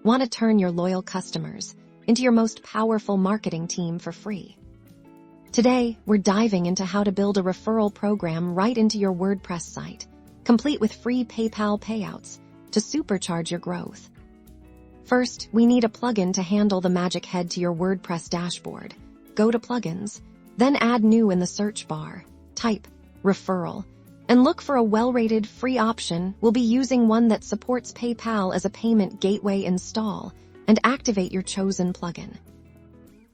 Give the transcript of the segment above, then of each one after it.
Want to turn your loyal customers into your most powerful marketing team for free? Today, we're diving into how to build a referral program right into your WordPress site, complete with free PayPal payouts to supercharge your growth. First, we need a plugin to handle the magic head to your WordPress dashboard. Go to Plugins, then add New in the search bar, type Referral, and look for a well-rated free option. We'll be using one that supports PayPal as a payment gateway. Install and activate your chosen plugin.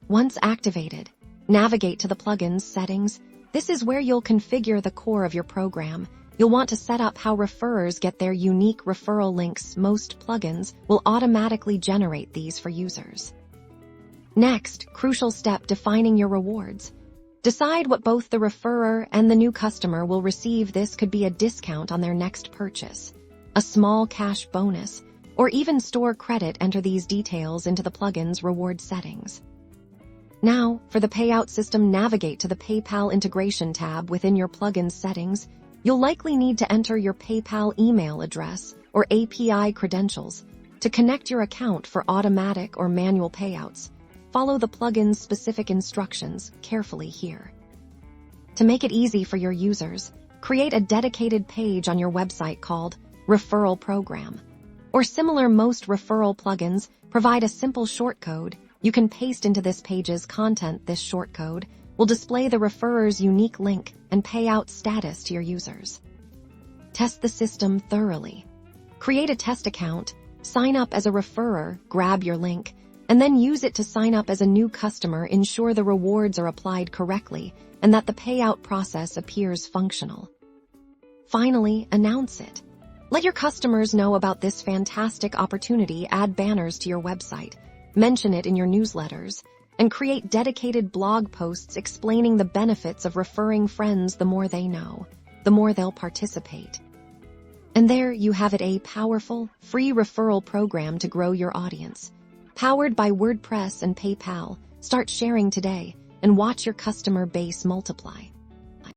Once activated, navigate to the Plugins settings. This is where you'll configure the core of your program. You'll want to set up how referrers get their unique referral links. Most plugins will automatically generate these for users. Next, crucial step, defining your rewards. Decide what both the referrer and the new customer will receive. This could be a discount on their next purchase, a small cash bonus, or even store credit. Enter these details into the plugin's reward settings. Now, for the payout system, navigate to the PayPal integration tab within your plugin settings. You'll likely need to enter your PayPal email address or API credentials to connect your account for automatic or manual payouts. Follow the plugin's specific instructions carefully here. To make it easy for your users, create a dedicated page on your website called Referral Program. Or similar, most referral plugins provide a simple shortcode you can paste into this page's content. This shortcode will display the referrer's unique link and payout status to your users. Test the system thoroughly. Create a test account, sign up as a referrer, grab your link, and then use it to sign up as a new customer. Ensure the rewards are applied correctly and that the payout process appears functional. Finally, announce it. Let your customers know about this fantastic opportunity. Add banners to your website, mention it in your newsletters, and create dedicated blog posts explaining the benefits of referring friends. The more they know, the more they'll participate. And there you have it, a powerful, free referral program to grow your audience. Powered by WordPress and PayPal. Start sharing today and watch your customer base multiply.